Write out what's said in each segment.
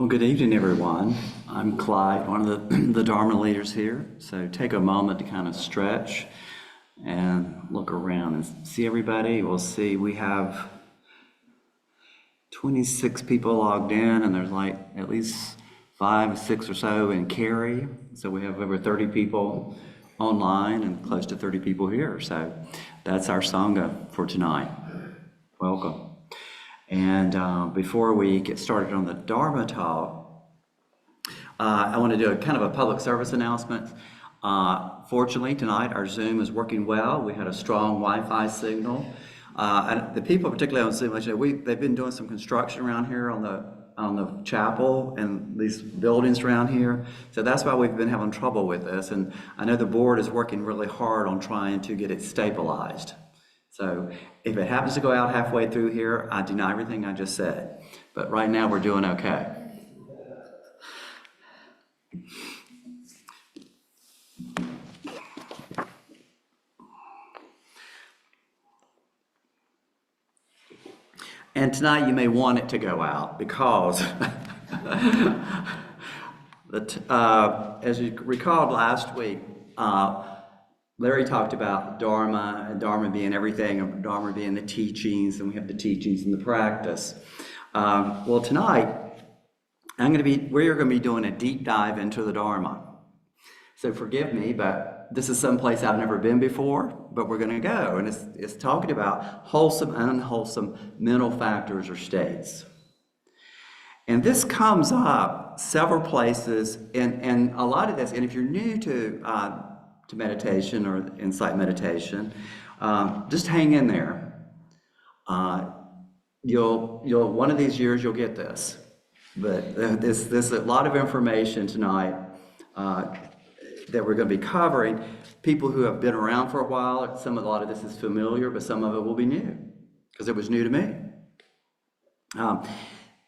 Well, good evening, everyone. I'm Clyde, one of the Dharma leaders here. So take a moment to kind of stretch and look around and see everybody. We'll see we have 26 people logged in, and there's like at least 5 or 6 or so in Cary. So we have over 30 people online and close to 30 people here. So that's our Sangha for tonight. Welcome. And before we get started on the Dharma talk, I want to do a kind of a public service announcement. Fortunately, tonight our Zoom is working well. We had a strong Wi-Fi signal. And the people, particularly on Zoom, they've been doing some construction around here on the chapel and these buildings around here. So that's why we've been having trouble with this. And I know the board is working really hard on trying to get it stabilized. So if it happens to go out halfway through here, I deny everything I just said. But right now we're doing okay. And tonight you may want it to go out because as you recalled last week, Larry talked about Dharma and Dharma being everything, and Dharma being the teachings, and we have the teachings and the practice. Well, tonight we're going to be doing a deep dive into the Dharma. So forgive me, but this is someplace I've never been before, but we're going to go, and it's talking about wholesome and unwholesome mental factors or states. And this comes up several places, and a lot of this, and if you're new to meditation or insight meditation, just hang in there. You'll one of these years you'll get this, but there's a lot of information tonight that we're going to be covering. People who have been around for a while, a lot of this is familiar, but some of it will be new because it was new to me.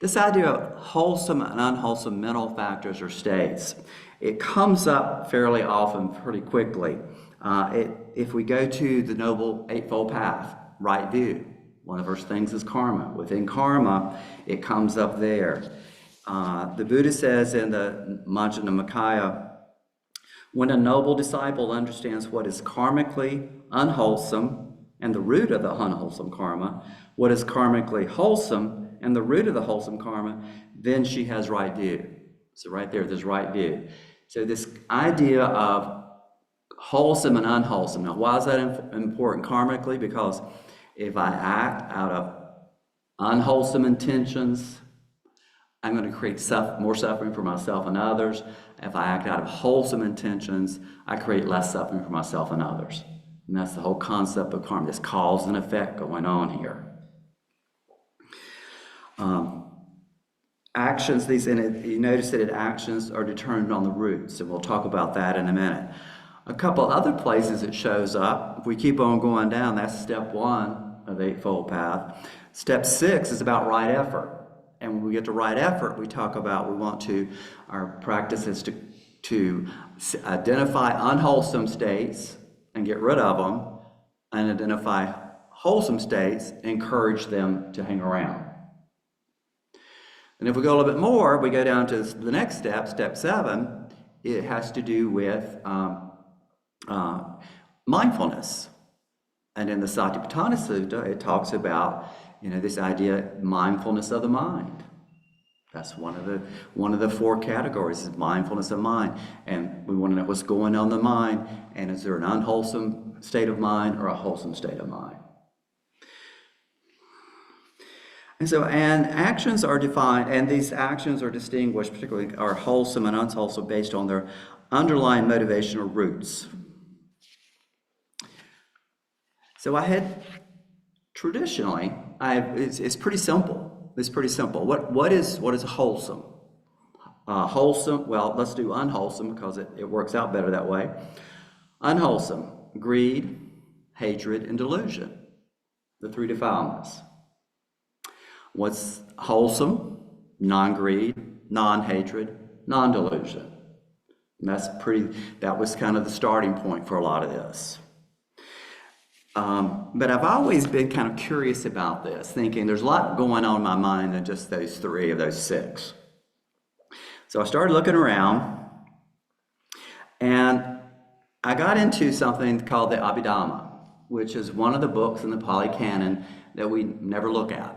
This idea of wholesome and unwholesome mental factors or states, it comes up fairly often, pretty quickly. If we go to the Noble Eightfold Path, right view, one of the first things is karma. Within karma, it comes up there. The Buddha says in the Majjhima Nikaya, when a noble disciple understands what is karmically unwholesome and the root of the unwholesome karma, what is karmically wholesome and the root of the wholesome karma, then she has right view. So right there's right view. So this idea of wholesome and unwholesome. Now, why is that important karmically? Because if I act out of unwholesome intentions, I'm going to create more suffering for myself and others. If I act out of wholesome intentions, I create less suffering for myself and others. And that's the whole concept of karma, this cause and effect going on here. Actions, you notice that actions are determined on the roots, and we'll talk about that in a minute. A couple other places it shows up. If we keep on going down, that's step 1 of the Eightfold Path. Step 6 is about right effort. And when we get to right effort, we talk about our practice is to identify unwholesome states and get rid of them, and identify wholesome states, encourage them to hang around. And if we go a little bit more, we go down to the next step, step 7. It has to do with mindfulness. And in the Satipatthana Sutta, it talks about this idea, mindfulness of the mind. That's one of the 4 categories is mindfulness of mind. And we want to know what's going on in the mind, and is there an unwholesome state of mind or a wholesome state of mind? And actions are defined, and these actions are distinguished, particularly are wholesome and unwholesome based on their underlying motivational roots. So traditionally, it's pretty simple. It's pretty simple. What is wholesome? Wholesome, well, let's do unwholesome because it works out better that way. Unwholesome, greed, hatred, and delusion, the 3 defilements. What's wholesome? Non-greed, non-hatred, non-delusion. And that was kind of the starting point for a lot of this. But I've always been kind of curious about this, thinking there's a lot going on in my mind than just those 3 of those 6. So I started looking around, and I got into something called the Abhidhamma, which is one of the books in the Pali Canon that we never look at.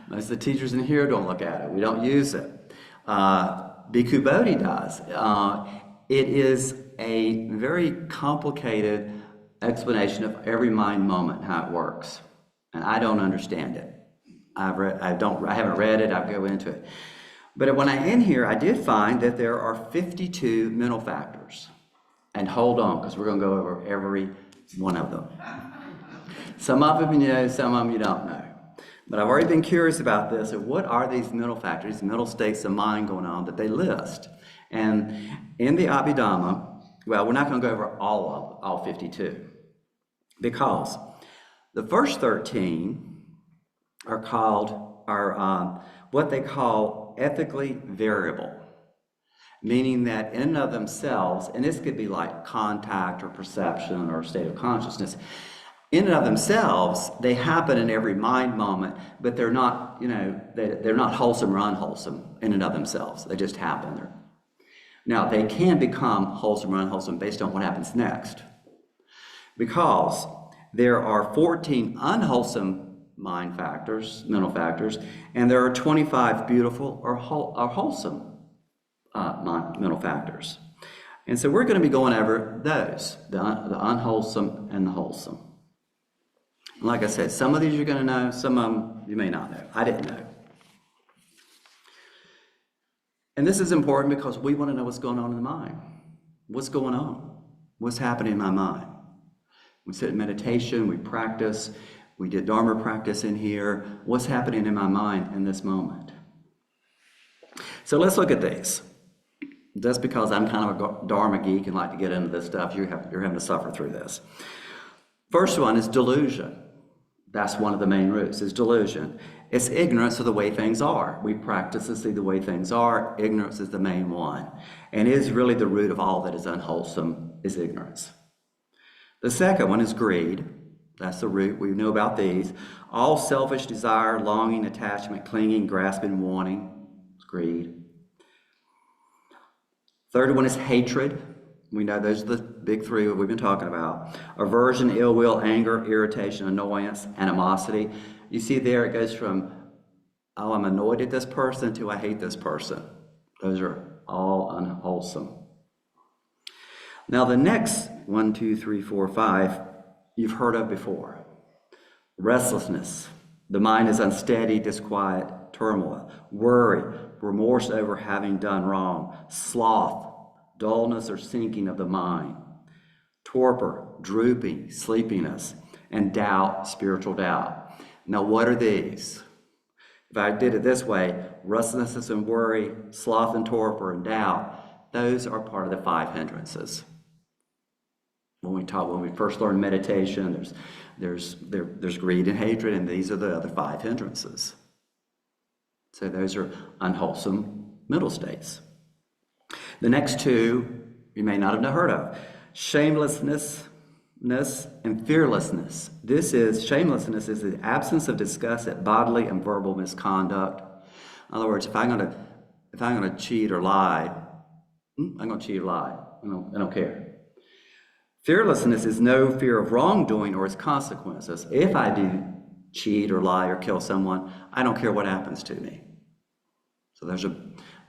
Most of the teachers in here don't look at it. We don't use it. Bhikkhu Bodhi does. It is a very complicated explanation of every mind moment, how it works. And I don't understand it. I haven't read it, I'll go into it. But when I'm in here, I did find that there are 52 mental factors. And hold on, because we're going to go over every one of them. Some of them you know, some of them you don't know. But I've already been curious about this. And what are these mental factors, these mental states of mind going on that they list? And in the Abhidhamma, well, we're not going to go over all 52. Because the first 13 are what they call ethically variable, meaning that in and of themselves, and this could be like contact or perception or state of consciousness, in and of themselves, they happen in every mind moment, but they're not, they're not wholesome or unwholesome in and of themselves. They just happen. Now, they can become wholesome or unwholesome based on what happens next, because there are 14 unwholesome mind factors, mental factors, and there are 25 beautiful or wholesome mental factors. And so we're going to be going over those, the unwholesome and the wholesome. Like I said, some of these you're going to know, some of them you may not know. I didn't know. And this is important because we want to know what's going on in the mind. What's going on? What's happening in my mind? We sit in meditation, we practice, we did Dharma practice in here. What's happening in my mind in this moment? So let's look at these. Just because I'm kind of a Dharma geek and like to get into this stuff, you're having to suffer through this. First one is delusion. That's one of the main roots, is delusion. It's ignorance of the way things are. We practice to see the way things are. Ignorance is the main one. And it is really the root of all that is unwholesome, is ignorance. The second one is greed. That's the root. We know about these. All selfish desire, longing, attachment, clinging, grasping, wanting. It's greed. Third one is hatred. We know those are the big three that we've been talking about. Aversion, ill will, anger, irritation, annoyance, animosity. You see there it goes from, oh, I'm annoyed at this person to I hate this person. Those are all unwholesome. Now the next 1, 2, 3, 4, 5, you've heard of before. Restlessness. The mind is unsteady, disquiet, turmoil. Worry, remorse over having done wrong. Sloth, dullness or sinking of the mind. Torpor, drooping, sleepiness. And doubt, spiritual doubt. Now what are these? If I did it this way, restlessness and worry, sloth and torpor and doubt, those are part of the 5 hindrances. When we first learn meditation, there's greed and hatred, and these are the other 5 hindrances. So those are unwholesome mental states. The next 2 you may not have heard of: shamelessness and fearlessness. Shamelessness is the absence of disgust at bodily and verbal misconduct. In other words, if I'm going to cheat or lie, I'm going to cheat or lie. I don't care. Fearlessness is no fear of wrongdoing or its consequences. If I do cheat or lie or kill someone, I don't care what happens to me. So those are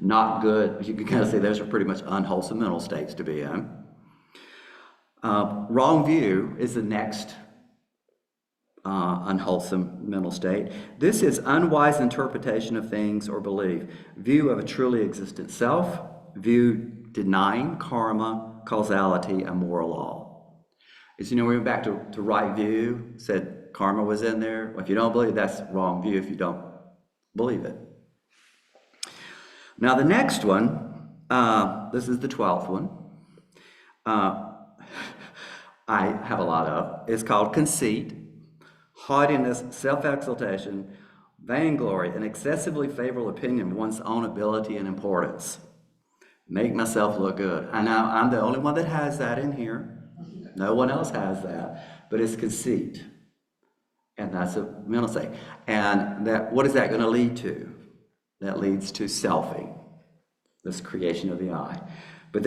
not good. You can kind of say those are pretty much unwholesome mental states to be in. Wrong view is the next unwholesome mental state. This is unwise interpretation of things or belief. View of a truly existent self. View denying karma, causality, and moral law. As we went back to right view, said karma was in there. Well, if you don't believe it, that's wrong view if you don't believe it. Now the next one, this is the 12th one. I have a lot of. It's called conceit, haughtiness, self-exaltation, vainglory, an excessively favorable opinion of one's own ability and importance. Make myself look good. I know I'm the only one that has that in here. No one else has that, but it's conceit. And that's a mental state. And what is that going to lead to? That leads to selfing. this creation of the eye. But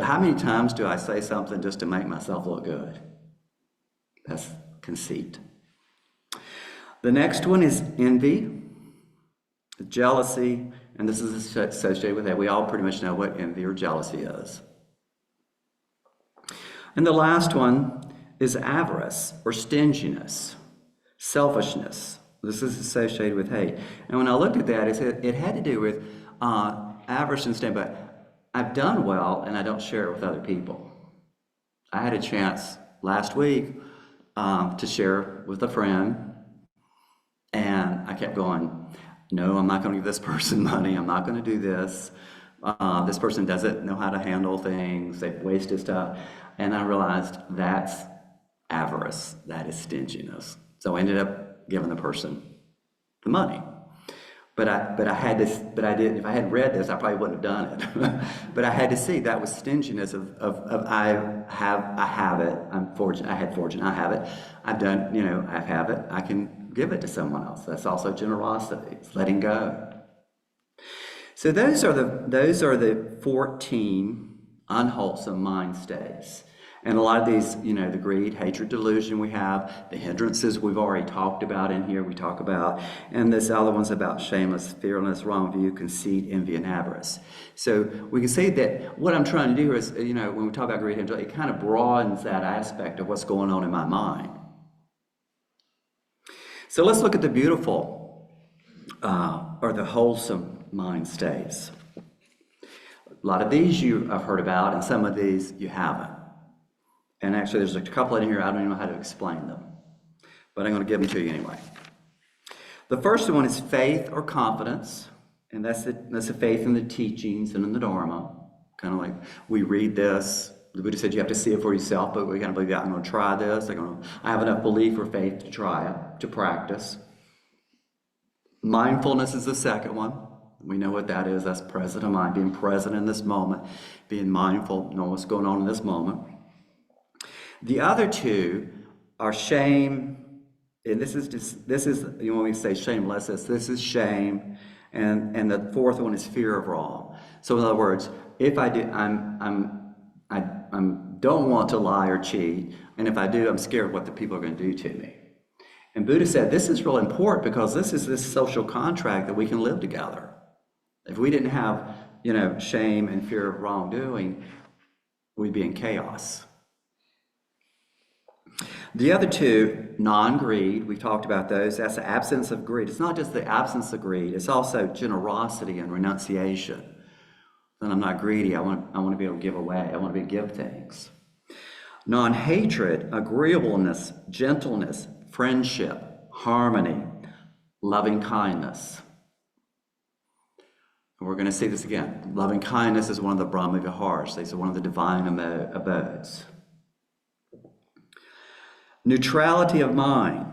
how many times do I say something just to make myself look good? That's conceit. The next one is envy, jealousy, and this is associated with that. We all pretty much know what envy or jealousy is. And the last one is avarice or stinginess, selfishness. This is associated with hate. And when I looked at that, it had to do with avarice and stinginess, but I've done well and I don't share it with other people. I had a chance last week to share with a friend, and I kept going, no, I'm not going to give this person money. I'm not going to do this. This person doesn't know how to handle things. They've wasted stuff. And I realized that's avarice. That is stinginess. So I ended up giving the person the money. But I didn't. If I hadn't read this, I probably wouldn't have done it. But I had to see that was stinginess of I have it. I'm fortunate. I had fortune. I have it. I've done. I have it. I can give it to someone else. That's also generosity. It's letting go. So those are the 14 unwholesome mind states. And a lot of these, the greed, hatred, delusion we have, the hindrances we've already talked about in here, we talk about, and this other one's about shameless, fearless, wrong view, conceit, envy, and avarice. So we can say that what I'm trying to do is, when we talk about greed, it kind of broadens that aspect of what's going on in my mind. So let's look at the beautiful, or the wholesome mind states. A lot of these you have heard about, and some of these you haven't. And actually, there's a couple in here, I don't even know how to explain them. But I'm going to give them to you anyway. The first one is faith or confidence. And that's the faith in the teachings and in the Dharma. Kind of like, we read this. The Buddha said you have to see it for yourself, but we kind of believe that I'm going to try this. I have enough belief or faith to try it, to practice. Mindfulness is the second one. We know what that is. That's present of mind, being present in this moment, being mindful, knowing what's going on in this moment. The other two are shame, and this is when we say shamelessness, this is shame, and the fourth one is fear of wrong. So in other words, if I do, I don't want to lie or cheat, and if I do, I'm scared of what the people are going to do to me. And Buddha said this is real important because this is this social contract that we can live together. If we didn't have, shame and fear of wrongdoing, we'd be in chaos. The other two, non-greed, we talked about those. That's the absence of greed. It's not just the absence of greed. It's also generosity and renunciation. And I'm not greedy. I want to be able to give away. I want to be able to give things. Non-hatred, agreeableness, gentleness, friendship, harmony, loving kindness. And we're going to see this again. Loving kindness is one of the Brahma Viharas. These are one of the divine abodes. Neutrality of mind.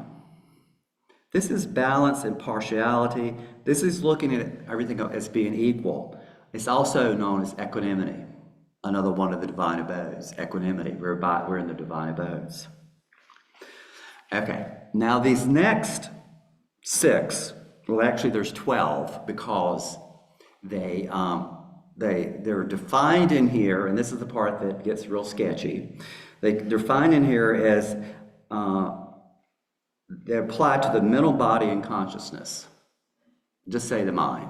This is balance and partiality. This is looking at everything as being equal. It's also known as equanimity, another one of the divine abodes. Equanimity. We're in the divine abodes. Okay. Now these next 6, well, actually there's 12 because they're defined in here, and this is the part that gets real sketchy. They're defined in here as they apply to the mental body and consciousness. Just say the mind,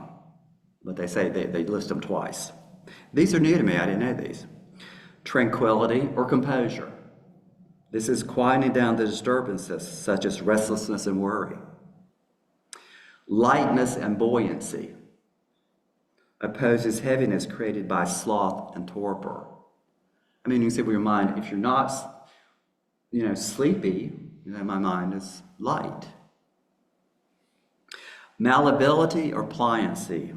but they say they list them twice. These are new to me. I didn't know these. Tranquility or composure. This is quieting down the disturbances such as restlessness and worry. Lightness and buoyancy. Opposes heaviness created by sloth and torpor. I mean, you can say with your mind, if you're not sleepy, my mind is light. Malleability or pliancy.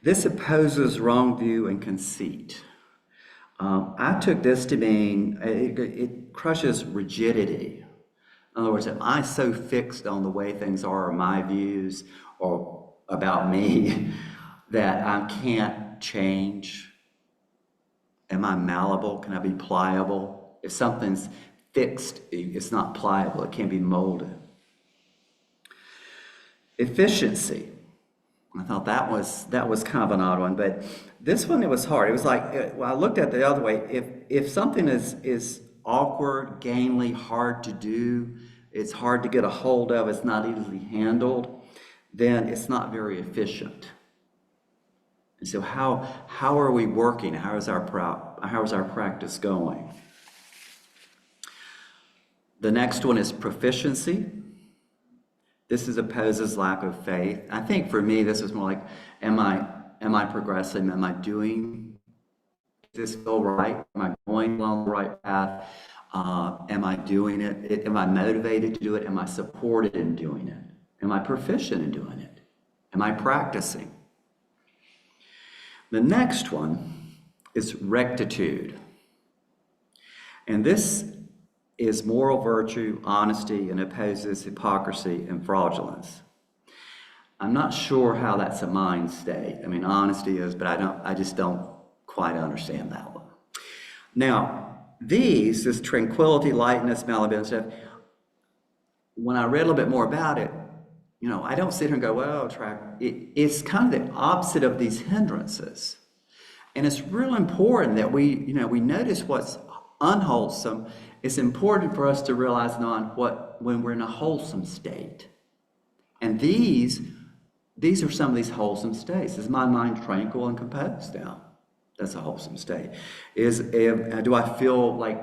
This opposes wrong view and conceit. I took this to mean it crushes rigidity. In other words, am I so fixed on the way things are or my views or about me that I can't change? Am I malleable? Can I be pliable? If something's fixed, it's not pliable. It can't be molded. Efficiency. I thought that was kind of an odd one, but this one, it was hard. It was like, well, I looked at it the other way. If something is awkward, gangly, hard to do, it's hard to get a hold of, it's not easily handled, then it's not very efficient. And so how are we working? How is our practice going? The next one is proficiency. This opposes lack of faith. I think for me, this is more like, am I progressing? Am I doing this go right? Am I going along the right path? Am I doing it? Am I motivated to do it? Am I supported in doing it? Am I proficient in doing it? Am I practicing? The next one is rectitude. And this is moral virtue, honesty, and opposes hypocrisy and fraudulence. I'm not sure how that's a mind state. I mean, honesty is, but I just don't quite understand that one. Now, this tranquility, lightness, malevolence stuff, when I read a little bit more about it, I don't sit here and go, well, it's kind of the opposite of these hindrances. And it's real important that we notice what's unwholesome. It's important for us to realize when we're in a wholesome state. And these are some of these wholesome states. Is my mind tranquil and composed now? That's a wholesome state. Do I feel like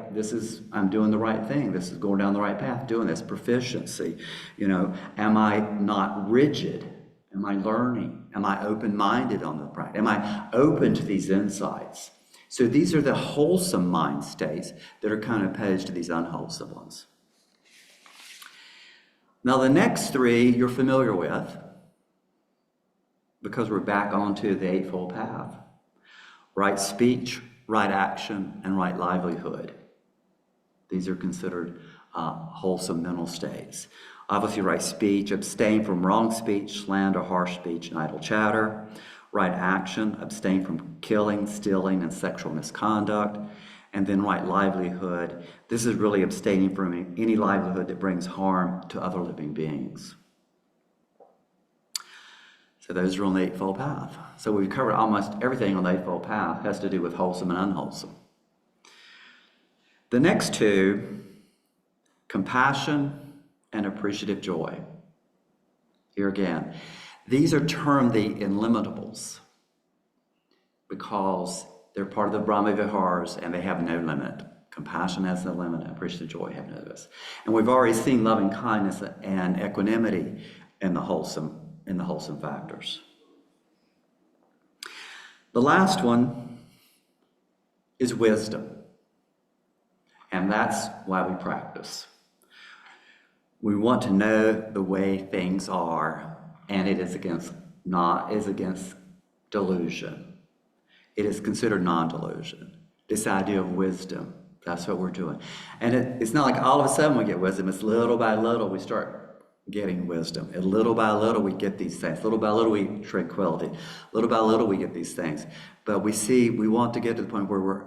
I'm doing the right thing? This is going down the right path, doing this, proficiency. Am I not rigid? Am I learning? Am I open-minded on the practice? Am I open to these insights? So these are the wholesome mind states that are kind of opposed to these unwholesome ones. Now the next three you're familiar with, because we're back onto the Eightfold Path. Right speech, right action, and right livelihood. These are considered wholesome mental states. Obviously, right speech, abstain from wrong speech, slander, harsh speech, and idle chatter. Right action, abstain from killing, stealing, and sexual misconduct. And then right livelihood, this is really abstaining from any livelihood that brings harm to other living beings. So those are on the Eightfold Path. So we've covered almost everything on the Eightfold Path has to do with wholesome and unwholesome. The next two, compassion and appreciative joy. Here again, these are termed the illimitables because they're part of the Brahma Viharas and they have no limit. Compassion has no limit, appreciative joy have no limit. And we've already seen loving kindness and equanimity in the wholesome factors. The last one is wisdom. And that's why we practice. We want to know the way things are, and it is against delusion. It is considered non-delusion. This idea of wisdom, that's what we're doing. And it's not like all of a sudden we get wisdom. It's little by little we start getting wisdom. And little by little we get these things. Little by little we tranquility. Little by little we get these things. But we want to get to the point where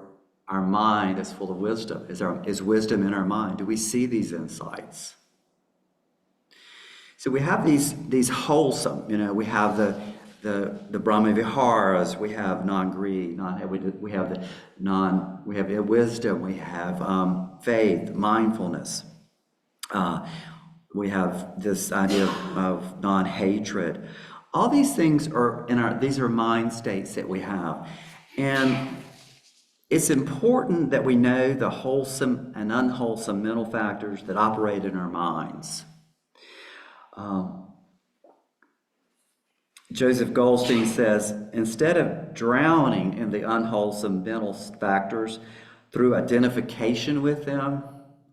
our mind is full of wisdom. Is wisdom in our mind? Do we see these insights? So we have these wholesome, we have the Brahma Viharas, we have non-greed, we have wisdom, we have faith, mindfulness. We have this idea of non-hatred. All these things these are mind states that we have. And it's important that we know the wholesome and unwholesome mental factors that operate in our minds. Joseph Goldstein says, instead of drowning in the unwholesome mental factors through identification with them,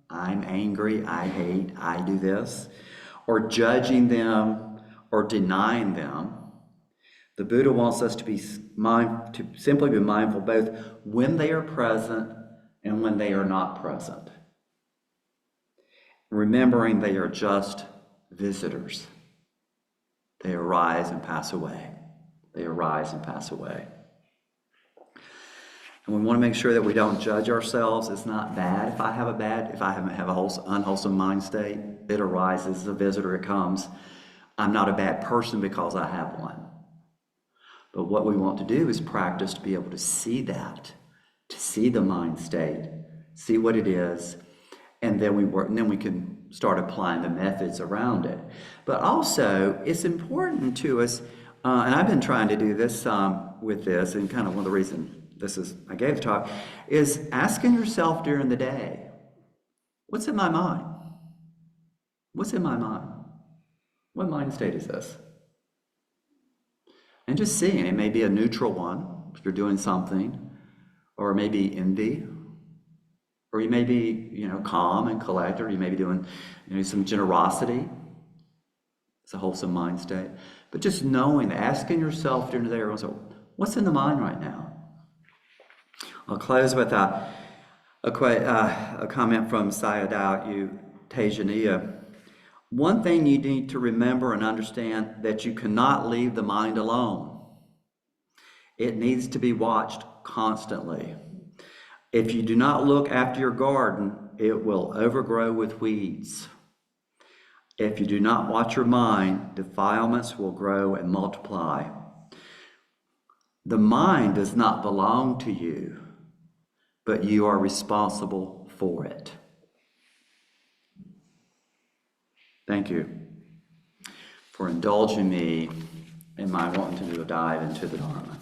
I'm angry, I hate, I do this, or judging them or denying them, the Buddha wants us to simply be mindful both when they are present and when they are not present. Remembering they are just visitors. They arise and pass away. They arise and pass away. And we want to make sure that we don't judge ourselves. It's not bad if I have an unwholesome mind state. It arises, a visitor, it comes. I'm not a bad person because I have one. But what we want to do is practice to be able to see that, to see the mind state, see what it is, and then we can start applying the methods around it. But also, it's important to us, and I've been trying to do this with this, and kind of one of the reasons I gave the talk, is asking yourself during the day, what's in my mind? What's in my mind? What mind state is this? And just seeing, it may be a neutral one, if you're doing something, or it may be envy, or you may be, calm and collected, or you may be doing, some generosity. It's a wholesome mind state. But just knowing, asking yourself during the day, what's in the mind right now? I'll close with a comment from Sayadaw Tejaniya. One thing you need to remember and understand that you cannot leave the mind alone. It needs to be watched constantly. If you do not look after your garden, it will overgrow with weeds. If you do not watch your mind, defilements will grow and multiply. The mind does not belong to you, but you are responsible for it. Thank you for indulging me in my wanting to do a dive into the Dharma.